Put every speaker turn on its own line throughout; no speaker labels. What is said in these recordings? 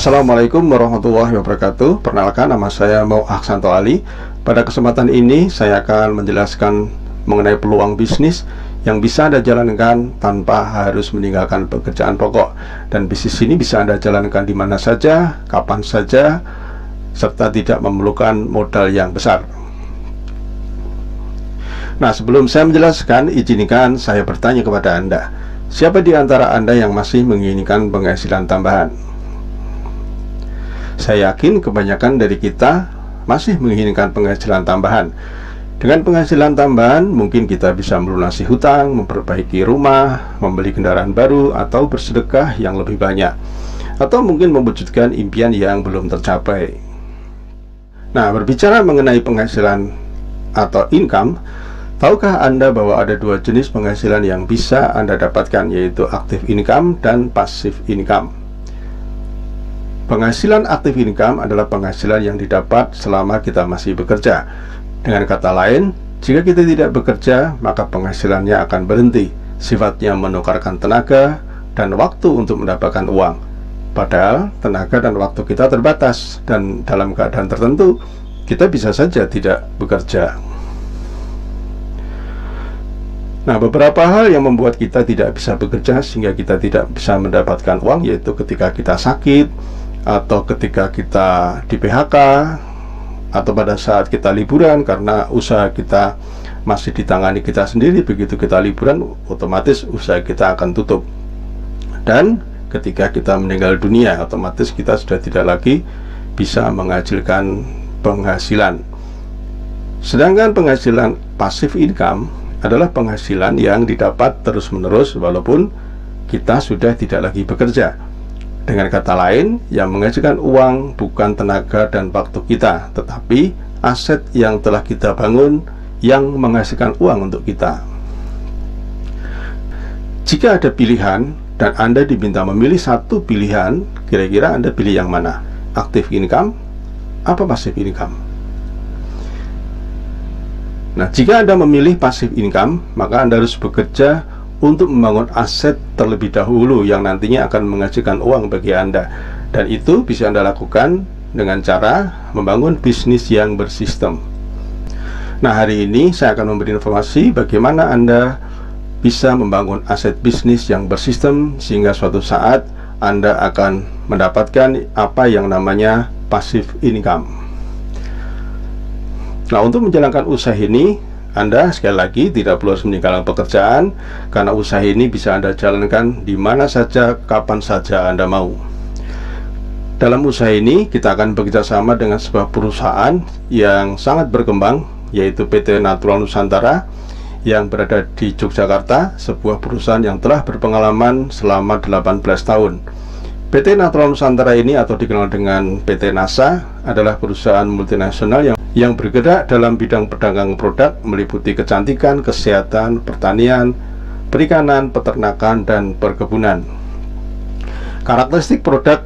Assalamualaikum warahmatullahi wabarakatuh. Perkenalkan, nama saya Mau Aksanto Ali. Pada kesempatan ini saya akan menjelaskan mengenai peluang bisnis yang bisa Anda jalankan tanpa harus meninggalkan pekerjaan pokok. Dan bisnis ini bisa Anda jalankan di mana saja, kapan saja, serta tidak memerlukan modal yang besar. Nah, sebelum saya menjelaskan, izinkan saya bertanya kepada Anda. Siapa di antara Anda yang masih menginginkan penghasilan tambahan? Saya yakin kebanyakan dari kita masih menginginkan penghasilan tambahan. Dengan penghasilan tambahan, mungkin kita bisa melunasi hutang, memperbaiki rumah, membeli kendaraan baru, atau bersedekah yang lebih banyak, atau mungkin mewujudkan impian yang belum tercapai. Nah, berbicara mengenai penghasilan atau income, tahukah Anda bahwa ada dua jenis penghasilan yang bisa Anda dapatkan, yaitu active income dan passive income. Penghasilan active income adalah penghasilan yang didapat selama kita masih bekerja. Dengan kata lain, jika kita tidak bekerja, maka penghasilannya akan berhenti. Sifatnya menukarkan tenaga dan waktu untuk mendapatkan uang. Padahal tenaga dan waktu kita terbatas, dan dalam keadaan tertentu kita bisa saja tidak bekerja. Nah, beberapa hal yang membuat kita tidak bisa bekerja sehingga kita tidak bisa mendapatkan uang, yaitu ketika kita sakit, atau ketika kita di PHK, atau pada saat kita liburan karena usaha kita masih ditangani kita sendiri. Begitu kita liburan, otomatis usaha kita akan tutup. Dan ketika kita meninggal dunia, otomatis kita sudah tidak lagi bisa menghasilkan penghasilan. Sedangkan penghasilan passive income adalah penghasilan yang didapat terus-menerus walaupun kita sudah tidak lagi bekerja. Dengan kata lain, yang menghasilkan uang bukan tenaga dan waktu kita, tetapi aset yang telah kita bangun yang menghasilkan uang untuk kita. Jika ada pilihan dan Anda diminta memilih satu pilihan, kira-kira Anda pilih yang mana? Active income apa passive income? Nah, jika Anda memilih passive income, maka Anda harus bekerja untuk membangun aset terlebih dahulu yang nantinya akan menghasilkan uang bagi Anda. Dan itu bisa Anda lakukan dengan cara membangun bisnis yang bersistem. Nah, hari ini saya akan memberi informasi bagaimana Anda bisa membangun aset bisnis yang bersistem sehingga suatu saat Anda akan mendapatkan apa yang namanya passive income. Nah, untuk menjalankan usaha ini, Anda sekali lagi tidak perlu harus meninggalkan pekerjaan, karena usaha ini bisa Anda jalankan di mana saja, kapan saja Anda mau. Dalam usaha ini kita akan bekerja sama dengan sebuah perusahaan yang sangat berkembang, yaitu PT Natural Nusantara yang berada di Yogyakarta, sebuah perusahaan yang telah berpengalaman selama 18 tahun. PT Natural Nusantara ini, atau dikenal dengan PT NASA, adalah perusahaan multinasional yang bergerak dalam bidang perdagangan produk meliputi kecantikan, kesehatan, pertanian, perikanan, peternakan, dan perkebunan. Karakteristik produk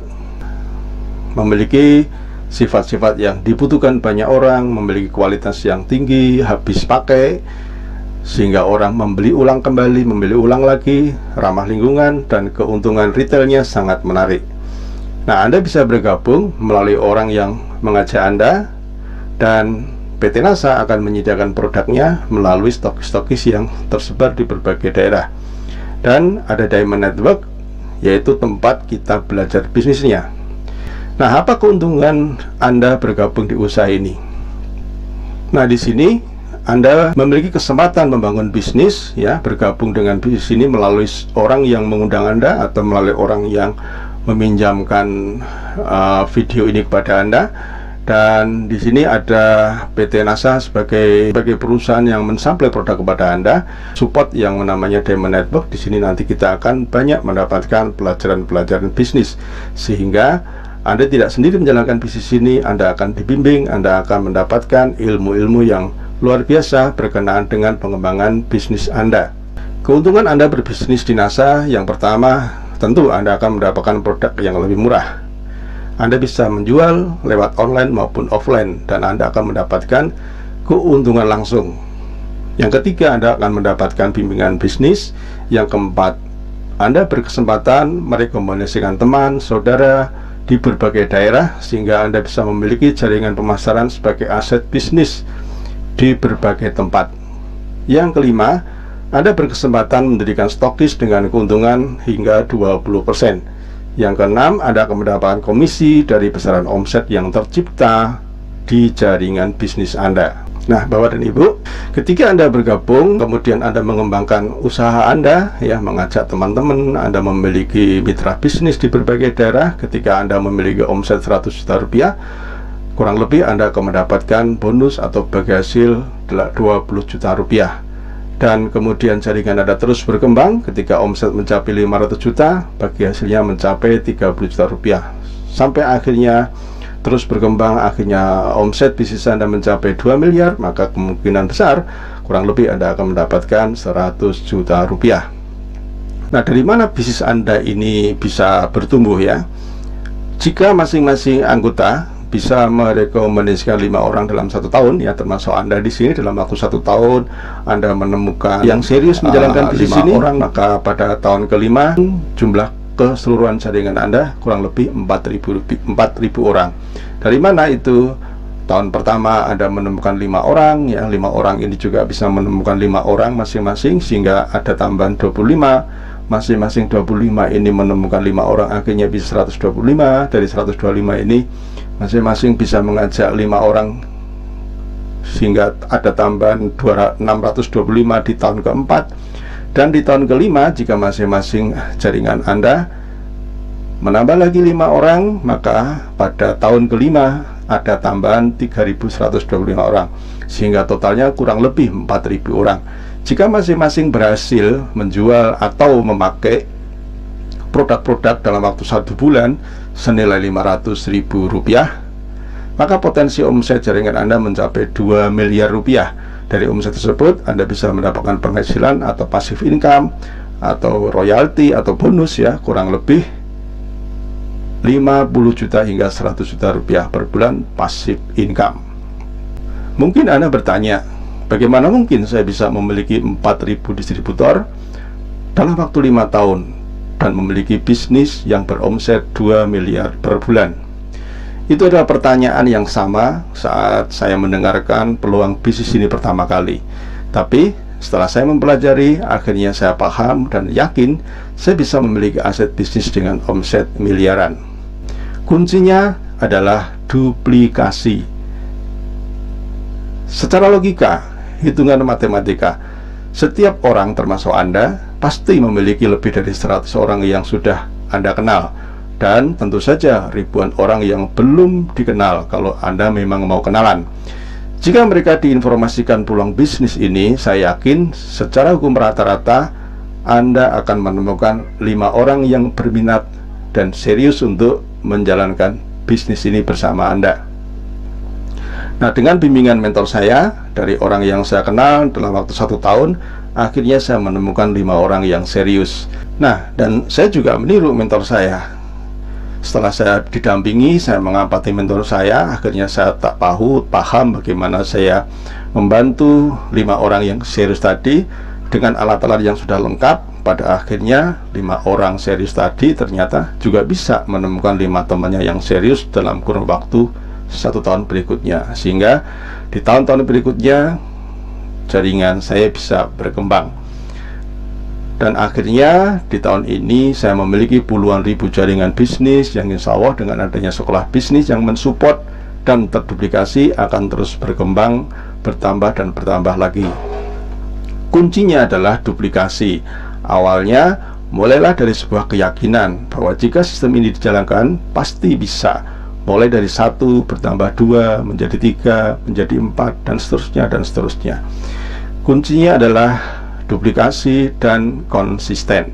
memiliki sifat-sifat yang dibutuhkan banyak orang, memiliki kualitas yang tinggi, habis pakai, sehingga orang membeli ulang kembali, membeli ulang lagi, ramah lingkungan, dan keuntungan retailnya sangat menarik. Nah, Anda bisa bergabung melalui orang yang mengajak Anda, dan PT NASA akan menyediakan produknya melalui stokis-stokis yang tersebar di berbagai daerah. Dan ada Diamond Network, yaitu tempat kita belajar bisnisnya. Nah, apa keuntungan Anda bergabung di usaha ini? Nah, di sini Anda memiliki kesempatan membangun bisnis, ya, bergabung dengan bisnis ini melalui orang yang mengundang Anda atau melalui orang yang meminjamkan video ini kepada Anda. Dan di sini ada PT NASA sebagai perusahaan yang mensuplai produk kepada Anda, support yang namanya Diamond Network. Di sini nanti kita akan banyak mendapatkan pelajaran-pelajaran bisnis, sehingga Anda tidak sendiri menjalankan bisnis ini. Anda akan dibimbing, Anda akan mendapatkan ilmu-ilmu yang luar biasa berkenaan dengan pengembangan bisnis Anda. Keuntungan Anda berbisnis di NASA, yang pertama, tentu Anda akan mendapatkan produk yang lebih murah. Anda bisa menjual lewat online maupun offline, dan Anda akan mendapatkan keuntungan langsung. Yang ketiga, Anda akan mendapatkan bimbingan bisnis. Yang keempat, Anda berkesempatan merekomendasikan teman, saudara, di berbagai daerah, sehingga Anda bisa memiliki jaringan pemasaran sebagai aset bisnis di berbagai tempat. Yang kelima, Anda berkesempatan mendirikan stokis dengan keuntungan hingga 20%. Yang keenam, Anda akan mendapatkan komisi dari besaran omset yang tercipta di jaringan bisnis Anda. Nah, Bapak dan Ibu, ketika Anda bergabung, kemudian Anda mengembangkan usaha Anda, ya, mengajak teman-teman, Anda memiliki mitra bisnis di berbagai daerah. Ketika Anda memiliki omset 100 juta rupiah, kurang lebih Anda akan mendapatkan bonus atau bagi hasil 20 juta rupiah. Dan kemudian jaringan Anda terus berkembang. Ketika omset mencapai 500 juta, bagi hasilnya mencapai 30 juta rupiah. Sampai akhirnya terus berkembang, akhirnya omset bisnis Anda mencapai 2 miliar, maka kemungkinan besar kurang lebih Anda akan mendapatkan 100 juta rupiah. Nah, dari mana bisnis Anda ini bisa bertumbuh, ya? Jika masing-masing anggota bisa merekomendasikan 5 orang dalam 1 tahun, ya, termasuk Anda di sini, dalam waktu 1 tahun Anda menemukan yang serius menjalankan bisnis ini, orang, maka pada tahun kelima jumlah keseluruhan jaringan Anda kurang lebih 4.000 orang. Dari mana itu? Tahun pertama Anda menemukan 5 orang, ya, 5 orang ini juga bisa menemukan 5 orang masing-masing, sehingga ada tambahan 25. Masing-masing 25 ini menemukan 5 orang, akhirnya bisa 125. Dari 125 ini masing-masing bisa mengajak 5 orang, sehingga ada tambahan 625 di tahun keempat. Dan di tahun kelima, jika masing-masing jaringan Anda menambah lagi 5 orang, maka pada tahun kelima ada tambahan 3.125 orang, sehingga totalnya kurang lebih 4.000 orang. Jika masing-masing berhasil menjual atau memakai produk-produk dalam waktu 1 bulan senilai 500.000 rupiah, maka potensi omset jaringan Anda mencapai 2 miliar rupiah. Dari omset tersebut Anda bisa mendapatkan penghasilan atau passive income atau royalti atau bonus, ya, kurang lebih 50 juta hingga 100 juta rupiah per bulan passive income. Mungkin Anda bertanya, bagaimana mungkin saya bisa memiliki 4.000 distributor dalam waktu 5 tahun dan memiliki bisnis yang beromset 2 miliar per bulan? Itu adalah pertanyaan yang sama saat saya mendengarkan peluang bisnis ini pertama kali. Tapi setelah saya mempelajari, akhirnya saya paham dan yakin saya bisa memiliki aset bisnis dengan omset miliaran. Kuncinya adalah duplikasi. Secara logika, hitungan matematika, setiap orang termasuk Anda pasti memiliki lebih dari 100 orang yang sudah Anda kenal. Dan tentu saja ribuan orang yang belum dikenal kalau Anda memang mau kenalan. Jika mereka diinformasikan peluang bisnis ini, saya yakin secara hukum rata-rata Anda akan menemukan 5 orang yang berminat dan serius untuk menjalankan bisnis ini bersama Anda. Nah, dengan bimbingan mentor saya dari orang yang saya kenal dalam waktu 1 tahun, akhirnya saya menemukan 5 orang yang serius. Nah, dan saya juga meniru mentor saya. Setelah saya didampingi, saya mengamati mentor saya, akhirnya saya tak paham bagaimana saya membantu 5 orang yang serius tadi dengan alat-alat yang sudah lengkap. Pada akhirnya 5 orang serius tadi ternyata juga bisa menemukan 5 temannya yang serius dalam kurun waktu 1 tahun berikutnya, sehingga di tahun-tahun berikutnya jaringan saya bisa berkembang. Dan akhirnya di tahun ini saya memiliki puluhan ribu jaringan bisnis yang insya Allah dengan adanya sekolah bisnis yang mensupport dan terduplikasi akan terus berkembang, bertambah dan bertambah lagi. Kuncinya adalah duplikasi. Awalnya mulailah dari sebuah keyakinan bahwa jika sistem ini dijalankan pasti bisa. Mulai dari 1 bertambah 2 menjadi 3 menjadi 4 dan seterusnya dan seterusnya. Kuncinya adalah duplikasi dan konsisten.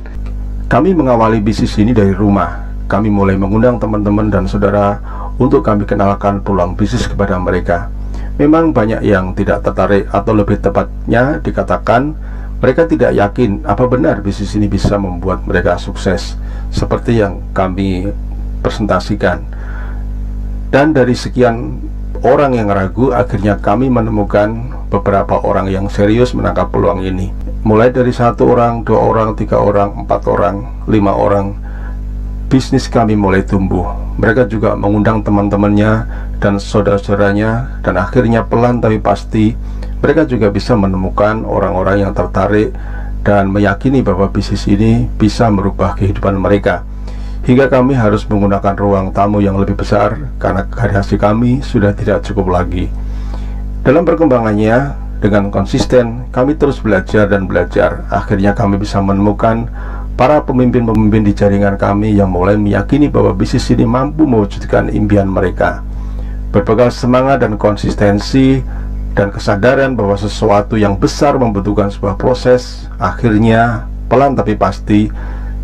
Kami mengawali bisnis ini dari rumah. Kami mulai mengundang teman-teman dan saudara untuk kami kenalkan peluang bisnis kepada mereka. Memang banyak yang tidak tertarik, atau lebih tepatnya dikatakan mereka tidak yakin apa benar bisnis ini bisa membuat mereka sukses seperti yang kami presentasikan. Dan dari sekian orang yang ragu, akhirnya kami menemukan beberapa orang yang serius menangkap peluang ini. Mulai dari 1 orang, 2 orang, 3 orang, 4 orang, 5 orang, bisnis kami mulai tumbuh. mereka juga mengundang teman-temannya dan saudara-saudaranya, dan akhirnya pelan tapi pasti mereka juga bisa menemukan orang-orang yang tertarik dan meyakini bahwa bisnis ini bisa merubah kehidupan mereka. Hingga kami harus menggunakan ruang tamu yang lebih besar karena garasi kami sudah tidak cukup lagi. Dalam perkembangannya, dengan konsisten kami terus belajar dan belajar. Akhirnya kami bisa menemukan para pemimpin-pemimpin di jaringan kami yang mulai meyakini bahwa bisnis ini mampu mewujudkan impian mereka. Berbekal semangat dan konsistensi dan kesadaran bahwa sesuatu yang besar membutuhkan sebuah proses, akhirnya pelan tapi pasti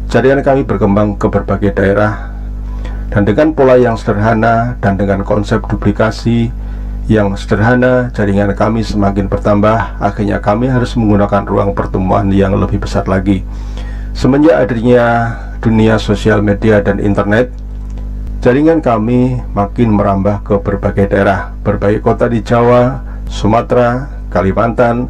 jaringan kami berkembang ke berbagai daerah. Dan dengan pola yang sederhana dan dengan konsep duplikasi yang sederhana, jaringan kami semakin bertambah. Akhirnya kami harus menggunakan ruang pertemuan yang lebih besar lagi. Semenjak adanya dunia sosial media dan internet, jaringan kami makin merambah ke berbagai daerah, berbagai kota di Jawa, Sumatera, Kalimantan,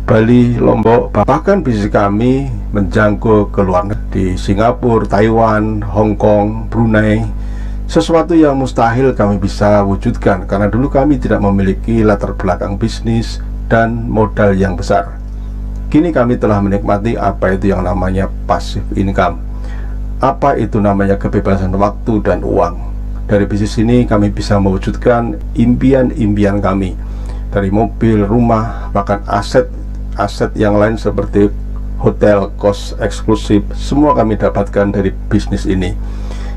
Bali, Lombok. Bahkan bisnis kami menjangkau ke luar negeri, di Singapura, Taiwan, Hong Kong, Brunei. Sesuatu yang mustahil kami bisa wujudkan karena dulu kami tidak memiliki latar belakang bisnis dan modal yang besar. Kini kami telah menikmati apa itu yang namanya passive income. Apa itu namanya kebebasan waktu dan uang. Dari bisnis ini kami bisa mewujudkan impian-impian kami. Dari mobil, rumah, bahkan aset yang lain seperti hotel, kos eksklusif, semua kami dapatkan dari bisnis ini.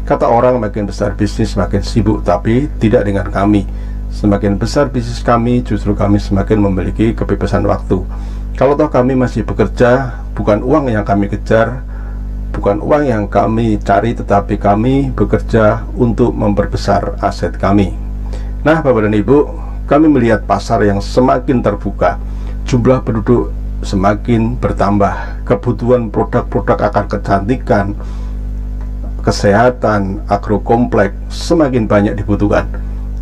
Kata orang, makin besar bisnis makin sibuk, tapi tidak dengan kami. Semakin besar bisnis kami, justru kami semakin memiliki kebebasan waktu. Kalau toh kami masih bekerja, bukan uang yang kami kejar, bukan uang yang kami cari, tetapi kami bekerja untuk memperbesar aset kami. Nah, Bapak dan Ibu, kami melihat pasar yang semakin terbuka, jumlah penduduk semakin bertambah, kebutuhan produk-produk akan kecantikan, kesehatan, agrokompleks semakin banyak dibutuhkan.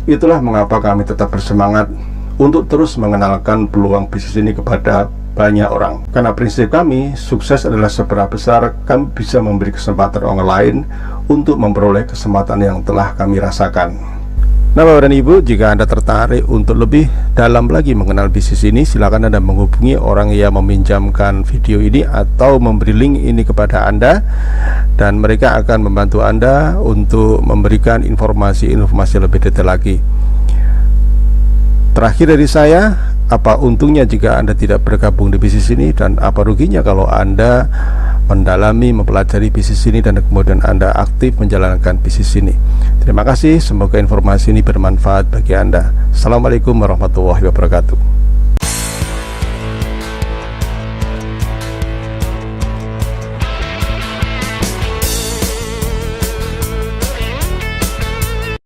Itulah mengapa kami tetap bersemangat untuk terus mengenalkan peluang bisnis ini kepada banyak orang. Karena prinsip kami, sukses adalah seberapa besar kami bisa memberi kesempatan orang lain untuk memperoleh kesempatan yang telah kami rasakan. Nah, Bapak dan Ibu, jika Anda tertarik untuk lebih dalam lagi mengenal bisnis ini, silakan Anda menghubungi orang yang meminjamkan video ini atau memberi link ini kepada Anda, dan mereka akan membantu Anda untuk memberikan informasi-informasi lebih detail lagi. Terakhir dari saya, apa untungnya jika Anda tidak bergabung di bisnis ini, dan apa ruginya kalau Anda mendalami, mempelajari bisnis ini dan kemudian Anda aktif menjalankan bisnis ini. Terima kasih, semoga informasi ini bermanfaat bagi Anda. Assalamualaikum warahmatullahi wabarakatuh.